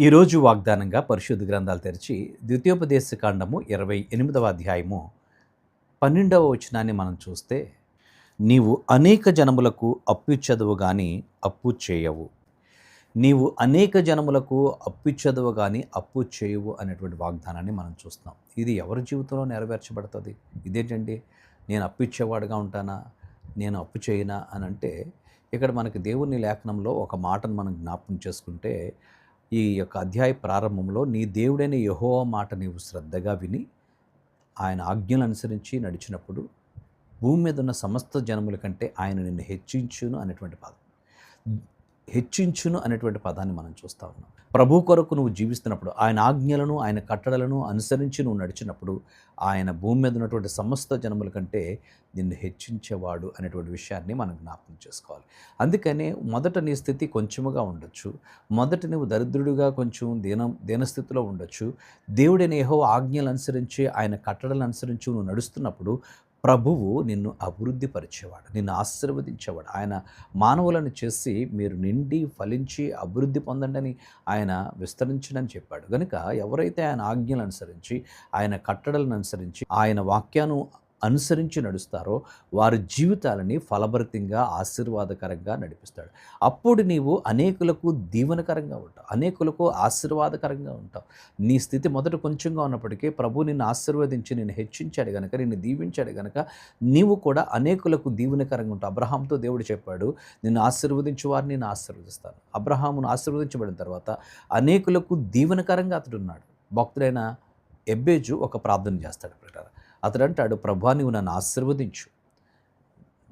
ఈరోజు వాగ్దానంగా పరిశుద్ధ గ్రంథాలు తెరిచి ద్వితీయోపదేశ కాండము 28వ అధ్యాయము 12వ వచనాన్ని మనం చూస్తే, నీవు అనేక జనములకు అప్పిచ్చదవు గాని అప్పు చేయవు, నీవు అనేక జనములకు అప్పిచ్చదవు గాని అప్పు చేయవు అనేటువంటి వాగ్దానాన్ని మనం చూస్తున్నాం. ఇది ఎవరి జీవితంలో నెరవేర్చబడుతుంది? ఇదేంటండి, నేను అప్పిచ్చేవాడుగా ఉంటానా, నేను అప్పు చేయనా అని అంటే, ఇక్కడ మనకి దేవుని లేఖనంలో ఒక మాటను మనం జ్ఞాపకం చేసుకుంటే, ఈ యొక్క అధ్యాయ ప్రారంభంలో నీ దేవుడైన యెహోవా మాట నీవు శ్రద్ధగా విని ఆయన ఆజ్ఞలు అనుసరించి నడిచినప్పుడు భూమి మీద ఉన్న సమస్త జనముల కంటే ఆయన నిన్ను హెచ్చించును అనేటువంటి పదం. హెచ్చించును అనేటువంటి పదాన్ని మనం చూస్తూ ఉన్నాం. ప్రభు కొరకు నువ్వు జీవిస్తున్నప్పుడు, ఆయన ఆజ్ఞలను ఆయన కట్టడలను అనుసరించి నువ్వు నడిచినప్పుడు ఆయన భూమి మీద ఉన్నటువంటి సమస్త జనముల కంటే నిన్ను హెచ్చించేవాడు అనేటువంటి విషయాన్ని మనం జ్ఞాపకం చేసుకోవాలి. అందుకనే మొదట నీ స్థితి కొంచెముగా ఉండొచ్చు, మొదట నువ్వు దరిద్రుడిగా కొంచెం దీనస్థితిలో ఉండొచ్చు. దేవుడైన యెహోవా ఆజ్ఞలు అనుసరించి ఆయన కట్టడలను అనుసరించి నువ్వు నడుస్తున్నప్పుడు ప్రభువు నిన్ను అభివృద్ధి పరిచేవాడు, నిన్ను ఆశీర్వదించేవాడు. ఆయన మానవులను చేసి మీరు నిండి ఫలించి అభివృద్ధి పొందండి అని ఆయన విస్తరించడని చెప్పాడు. కనుక ఎవరైతే ఆయన ఆజ్ఞలు అనుసరించి ఆయన కట్టడలను అనుసరించి ఆయన వాక్యాన్ని అనుసరించి నడుస్తారో వారి జీవితాలని ఫలభరితంగా ఆశీర్వాదకరంగా నడిపిస్తాడు. అప్పుడు నీవు అనేకులకు దీవెనకరంగా ఉంటావు, అనేకులకు ఆశీర్వాదకరంగా ఉంటావు. నీ స్థితి మొదట కొంచెంగా ఉన్నప్పటికీ ప్రభు నిన్ను ఆశీర్వదించి నిన్ను హెచ్చించాడు కనుక, నిన్ను దీవించాడు కనుక నీవు కూడా అనేకులకు దీవెనకరంగా ఉంటావు. అబ్రహాంతో దేవుడు చెప్పాడు, నిన్ను ఆశీర్వదించు వారిని నేను ఆశీర్వదిస్తాను. అబ్రహామును ఆశీర్వదించబడిన తర్వాత అనేకులకు దీవెనకరంగా అతడు ఉన్నాడు. భక్తుడైన ఎబ్బేజు ఒక ప్రార్థన చేస్తాడు. అతడు అంటాడు, ప్రభువా నీవు నన్ను ఆశీర్వదించు,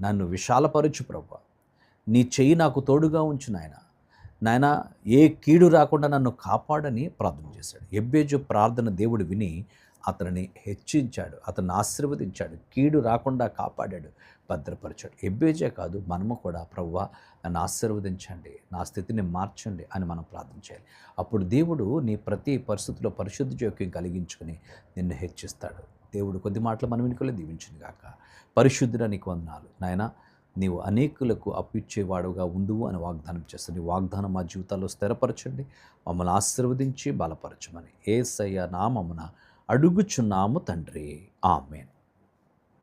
నన్ను విశాలపరచు ప్రభువా, నీ చెయ్యి నాకు తోడుగా ఉంచు నాయన, ఏ కీడు రాకుండా నన్ను కాపాడని ప్రార్థన చేశాడు. ఎబ్బేజు ప్రార్థన దేవుడు విని అతనిని హెచ్చించాడు, అతన్ని ఆశీర్వదించాడు, కీడు రాకుండా కాపాడాడు, భద్రపరిచాడు. ఎబ్బేజే కాదు, మనము కూడా ప్రభువా నన్ను ఆశీర్వదించండి, నా స్థితిని మార్చండి అని మనం ప్రార్థన చేయాలి. అప్పుడు దేవుడు నీ ప్రతి పరిస్థితిలో పరిశుద్ధ జోక్యం కలిగించుకుని నిన్ను హెచ్చిస్తాడు. దేవుడు కొద్ది మాటలు మన వెనుకలో దీవించును గాక. పరిశుద్ధుడా నీకు వందనాలు నాయన, నీవు అనేకులకు అప్పిచ్చేవాడుగా ఉండువు అని వాగ్దానం చేస్తాను. నీ వాగ్దానం మా జీవితాల్లో స్థిరపరచండి, మమ్మల్ని ఆశీర్వదించి బలపరచమని యేసయ్య నామమున అడుగుచున్నాము తండ్రి, ఆమేన్.